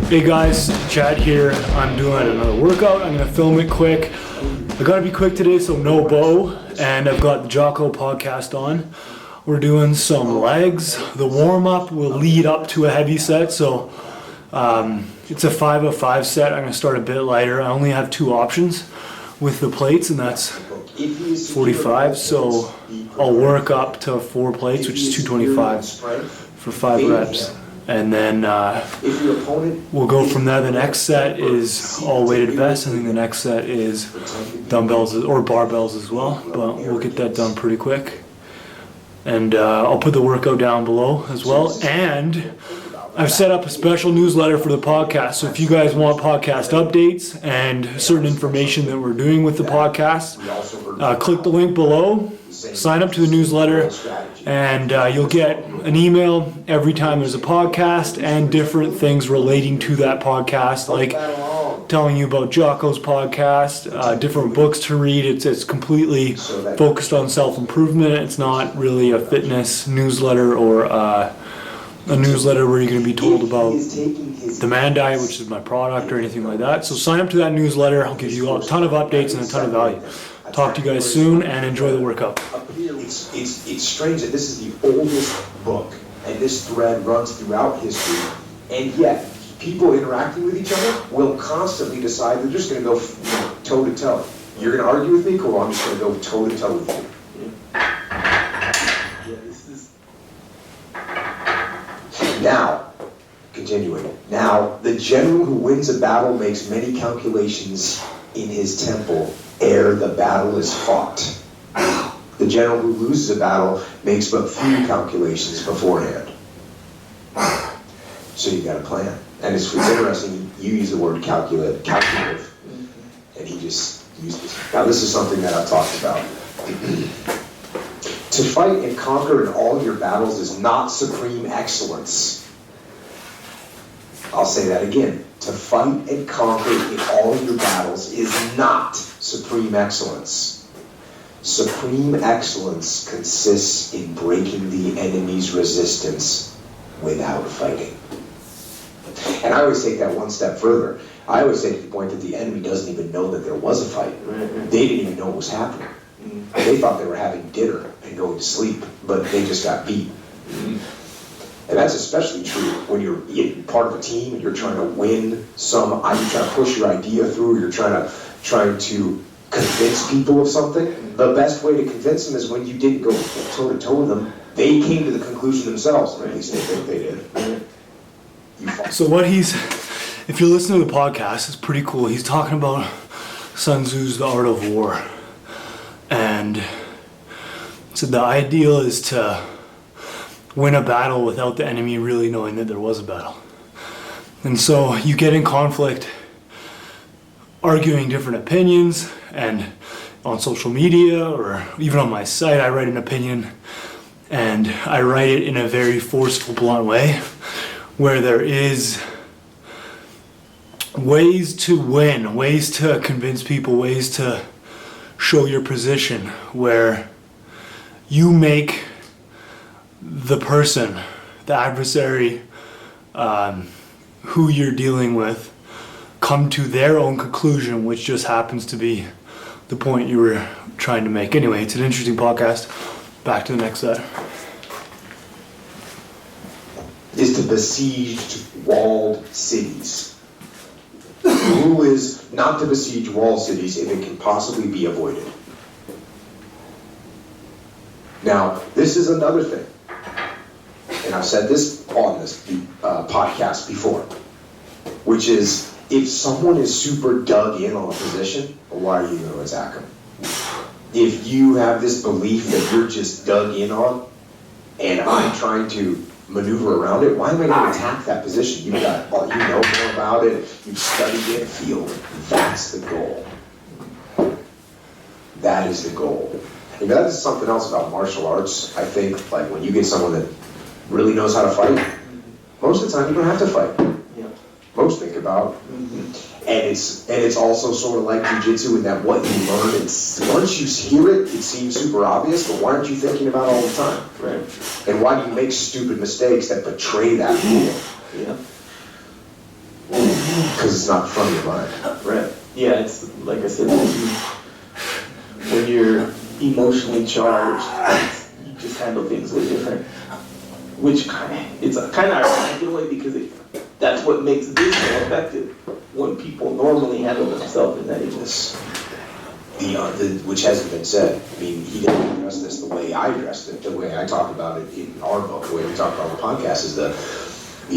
Hey guys, Chad here. I'm doing another workout. I'm gonna film it quick. I gotta be quick today, so no bow. And I've got the Jocko podcast on. We're doing some legs. The warm-up will lead up to a heavy set, so it's a 5 of 5 set. I'm gonna start a bit lighter. I only have 2 options with the plates, and that's 45. So I'll work up to 4 plates, which is 225 for 5 reps. And then we'll go from there. The next set is all weighted vests. I think the next set is dumbbells or barbells as well, but we'll get that done pretty quick. And I'll put the workout down below as well. And I've set up a special newsletter for the podcast. So if you guys want podcast updates and certain information that we're doing with the podcast, click the link below, sign up to the newsletter, and you'll get an email every time there's a podcast and different things relating to that podcast, like telling you about Jocko's podcast, different books to read. It's completely focused on self-improvement. It's not really a fitness newsletter or a newsletter where you're going to be told about the Man Diet, which is my product, or anything like that. So sign up to that newsletter. I'll give you a ton of updates and a ton of value. Talk to you guys soon, and enjoy the workout. It's strange that this is the oldest book, and this thread runs throughout history, and yet people interacting with each other will constantly decide they're just going to go toe to toe. You're going to argue with me? Cool, I'm just going to go toe to toe with you. Now, continuing. Now, the general who wins a battle makes many calculations in his temple ere the battle is fought. The general who loses a battle makes but few calculations beforehand. So you got a plan. And it's interesting, you use the word calculative, and he just used it. Now this is something that I've talked about. To fight and conquer in all your battles is not supreme excellence. I'll say that again. To fight and conquer in all your battles is not supreme excellence. Supreme excellence consists in breaking the enemy's resistance without fighting. And I always take that one step further. I always say to the point that the enemy doesn't even know that there was a fight. They didn't even know what was happening. They thought they were having dinner and going to sleep, but they just got beat. And that's especially true when you're part of a team and you're trying to win you're trying to push your idea through, you're trying to convince people of something. The best way to convince them is when you didn't go toe to toe with them. They came to the conclusion themselves, or at least they think they did. So if you're listening to the podcast, it's pretty cool. He's talking about Sun Tzu's The Art of War. And so the ideal is to win a battle without the enemy really knowing that there was a battle. And so you get in conflict, arguing different opinions, and on social media or even on my site I write an opinion, and I write it in a very forceful, blunt way where there is ways to win, ways to convince people, ways to show your position, where you make the person, the adversary, who you're dealing with, come to their own conclusion, which just happens to be the point you were trying to make. Anyway, it's an interesting podcast. Back to the next set. Is to besieged walled cities. The rule is not to besiege walled cities if it can possibly be avoided. Now, this is another thing. And I've said this on this podcast before, which is if someone is super dug in on a position, why are you going to attack them? If you have this belief that you're just dug in on, and I'm trying to maneuver around it, why am I going to attack that position? You know more about it, you've studied it, feel it. That's the goal. That is the goal. And that is something else about martial arts. I think, like, when you get someone that really knows how to fight, most of the time you don't have to fight. Yeah. Most think about. And it's also sort of like jiu-jitsu in that what you learn, once you hear it, it seems super obvious, but why aren't you thinking about it all the time? Right. And why do you make stupid mistakes that betray that rule? Yeah. because it's not in front of your mind. Right. Yeah, it's like I said, when you're emotionally charged, you just handle things way different. Which it's kind of ironic in a way because that's what makes this so effective. When people normally handle themselves in that This, which hasn't been said. I mean, he didn't address this the way I addressed it, the way I talk about it in our book, the way we talk about the podcast is the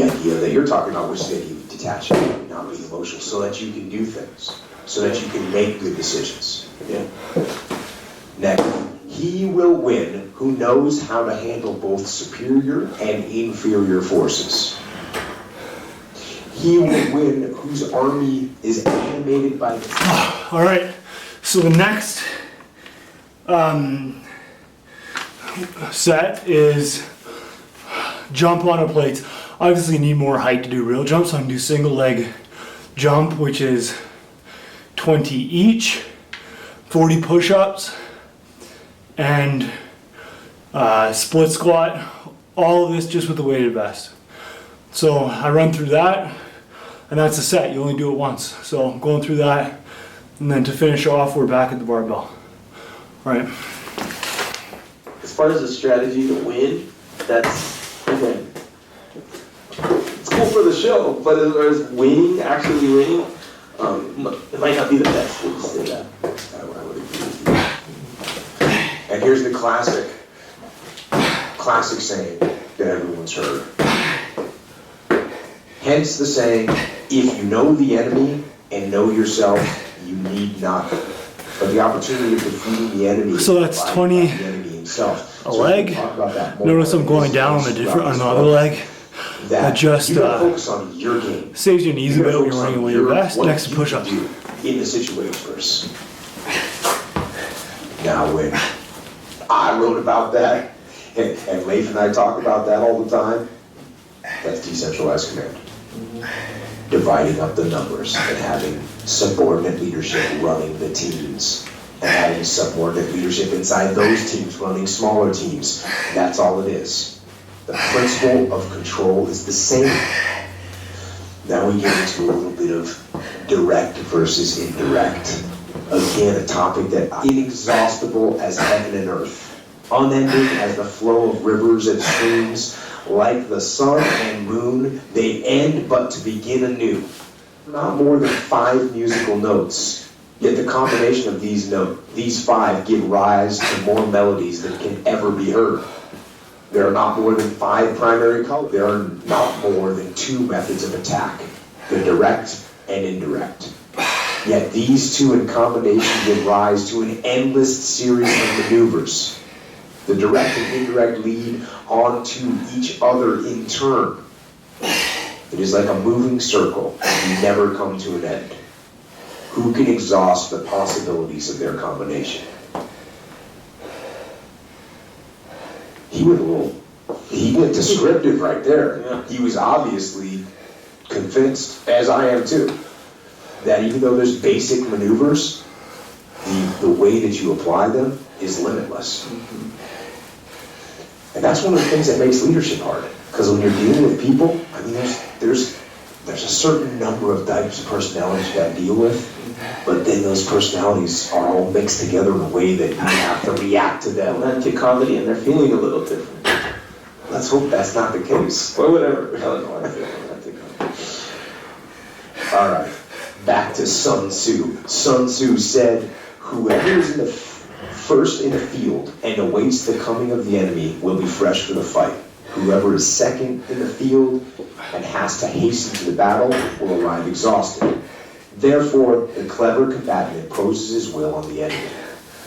idea that you're talking about, which is that you detach, not being emotional, so that you can do things, so that you can make good decisions. Yeah. Next, he will win who knows how to handle both superior and inferior forces. He will win whose army is animated by the... All right, so the next set is jump on a plate. Obviously you need more height to do real jumps, so I'm gonna do single leg jump, which is 20 each, 40 push-ups, and split squat, all of this just with the weighted vest. So I run through that, and that's a set. You only do it once. So I'm going through that, and then to finish off, we're back at the barbell. All right. As far as the strategy to win, that's, again, it's cool for the show, but as far as winning, actually winning, it might not be the best way to say that. I would agree with you. And here's the classic saying that everyone's heard. Hence the saying, if you know the enemy and know yourself, you need not. But the opportunity of defeating the enemy So that's 20 the enemy himself. a leg. Notice I'm going down on another leg. That just you gotta focus on your game. saves your knees a bit when you're running away your best. Next push-ups. In the situation first. Now when I wrote about that, and Leif and I talk about that all the time, that's decentralized command. Dividing up the numbers and having subordinate leadership running the teams, and having subordinate leadership inside those teams running smaller teams. That's all it is. The principle of control is the same. Now we get into a little bit of direct versus indirect. Again, a topic that inexhaustible as heaven and earth, unending as the flow of rivers and streams, like the sun and moon, they end but to begin anew. Not more than 5 musical notes, yet the combination of these 5 give rise to more melodies than can ever be heard. There are not more than 5 primary colors. There are not more than 2 methods of attack, the direct and indirect. Yet these 2 in combination give rise to an endless series of maneuvers. The direct and indirect lead onto each other in turn. It is like a moving circle, you never come to an end. Who can exhaust the possibilities of their combination? He went descriptive right there. Yeah. He was obviously convinced, as I am too, that even though there's basic maneuvers, the way that you apply them is limitless. Mm-hmm. And that's one of the things that makes leadership hard. Because when you're dealing with people, I mean, there's a certain number of types of personalities you got to deal with, but then those personalities are all mixed together in a way that you have to react to them. And to comedy, and they're feeling a little different. Let's hope that's not the case. Or whatever. I don't know. All right, back to Sun Tzu. Sun Tzu said, whoever is first in the field and awaits the coming of the enemy will be fresh for the fight. Whoever is second in the field and has to hasten to the battle will arrive exhausted. Therefore, the clever combatant imposes his will on the enemy,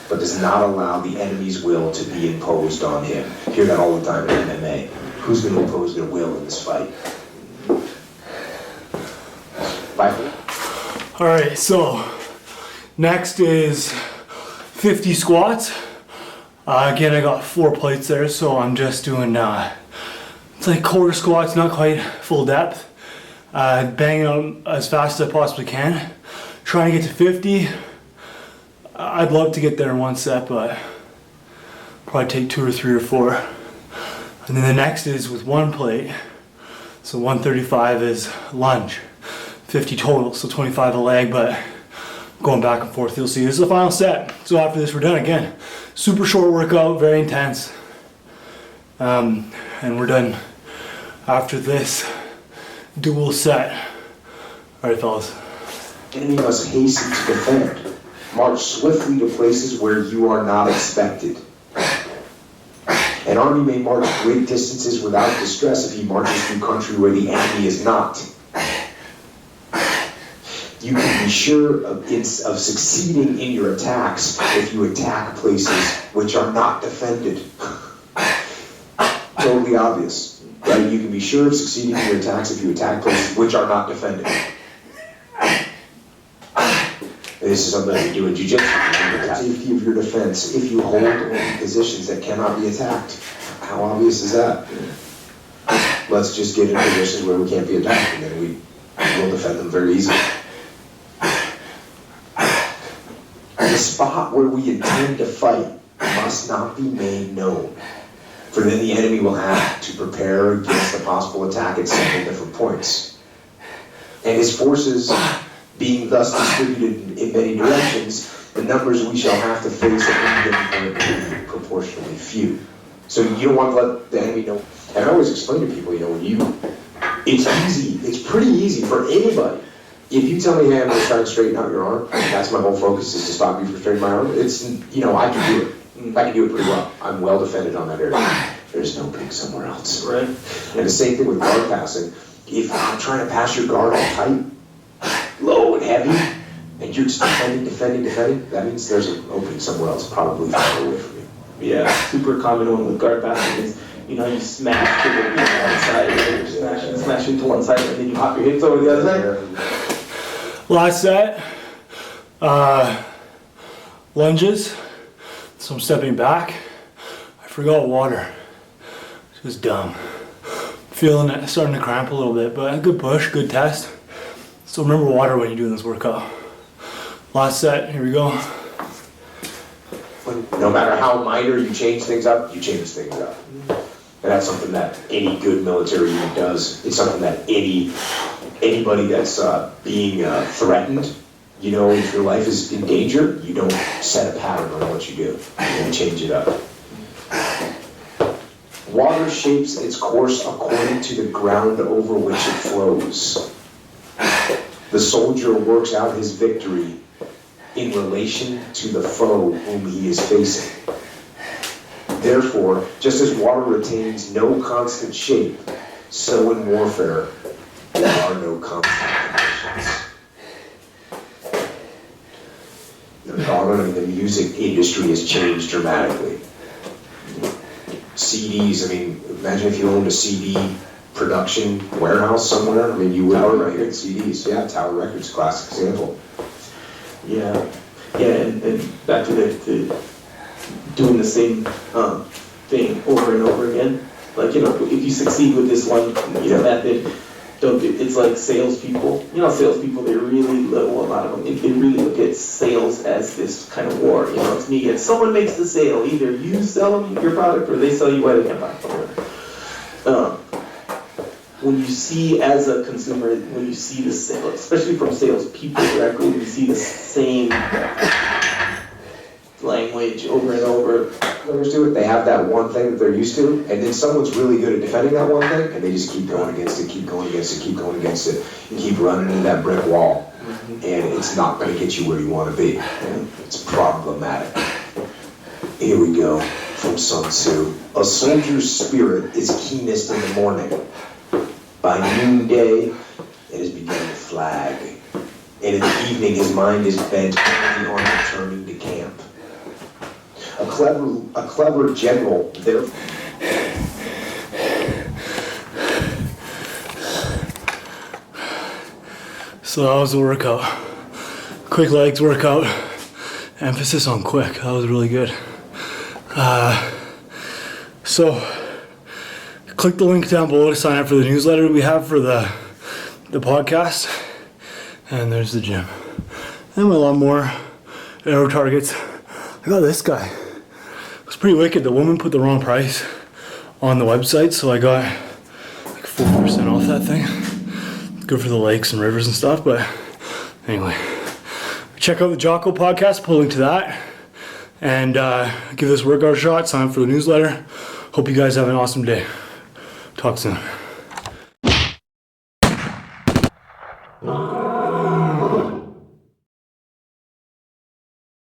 but does not allow the enemy's will to be imposed on him. You hear that all the time in MMA. Who's going to impose their will in this fight? Bye. All right, so next is 50 squats. Again, I got 4 plates there, so I'm just doing, it's like quarter squats, not quite full depth. Banging out as fast as I possibly can. Trying to get to 50. I'd love to get there in one set, but probably take 2 or 3 or 4. And then the next is with 1 plate. So 135 is lunge. 50 total, so 25 a leg, but going back and forth. You'll see this is the final set. So after this we're done again. Super short workout, very intense. And we're done after this dual set. Alright fellas. Enemy must hasten to defend. March swiftly to places where you are not expected. An army may march great distances without distress if he marches through country where the enemy is not. You can be sure of succeeding in your attacks if you attack places which are not defended. Totally obvious, right? You can be sure of succeeding in your attacks if you attack places which are not defended. This is something that you do in jiu-jitsu. Safety of your defense if you hold positions that cannot be attacked. How obvious is that? Let's just get in positions where we can't be attacked, and then we will defend them very easily. The spot where we intend to fight must not be made known, for then the enemy will have to prepare against a possible attack at several different points. And his forces being thus distributed in many directions, the numbers we shall have to face at any given point will be proportionally few. So you don't want to let the enemy know. And I always explain to people, it's easy, it's pretty easy for anybody. If you tell me, hey, I'm going to try to straighten out your arm, that's my whole focus is to stop you from straightening my arm, I can do it. I can do it pretty well. I'm well defended on that area. There's no opening somewhere else. Right. And the same thing with guard passing. If I'm trying to pass your guard all tight, low and heavy, and you're just defending, that means there's an opening somewhere else, probably far away from you. Yeah, super common one with guard passing is, you smash to the one side, and you smash into one side, and then you hop your hips over the other side. Last set, lunges. So I'm stepping back. I forgot water. Just dumb. Feeling it, starting to cramp a little bit, but a good push, good test. So remember water when you're doing this workout. Last set, here we go. No matter how minor you change things up, you change things up. And that's something that any good military unit does. It's something that anybody that's being threatened, if your life is in danger, you don't set a pattern on what you do. You change it up. Water shapes its course according to the ground over which it flows. The soldier works out his victory in relation to the foe whom he is facing. Therefore, just as water retains no constant shape, so in warfare there are no constant conditions. The music industry has changed dramatically. CDs, imagine if you owned a CD production warehouse somewhere. You would own CDs. Yeah, Tower Records, classic example. Yeah, and back to the doing the same thing over and over again. Like, if you succeed with this one method, don't do. It's like salespeople. Salespeople, they really, a lot of them, they really look at sales as this kind of war. It's me. If someone makes the sale, either you sell them your product or they sell you why they can't buy it. When you see as a consumer, when you see the sale, especially from salespeople directly, when you see the same language over and over. Players do it. They have that one thing that they're used to, and then someone's really good at defending that one thing, and they just keep going against it, keep going against it, keep going against it, and keep running into that brick wall. And it's not going to get you where you want to be. It's problematic. Here we go, from Sun Tzu. A soldier's spirit is keenest in the morning. By noonday, it has begun to flag. And in the evening, his mind is bent only on returning to camp. A clever general, therefore. So that was the workout. Quick legs workout. Emphasis on quick. That was really good. So click the link down below to sign up for the newsletter we have for the podcast. And there's the gym. And a lot more arrow targets. I got this guy. It was pretty wicked. The woman put the wrong price on the website, so I got like 4% off that thing. good for the lakes and rivers and stuff. But anyway, check out the Jocko podcast, pull link to that, and give this workout a shot. Sign up for the newsletter. Hope you guys have an awesome day. Talk soon.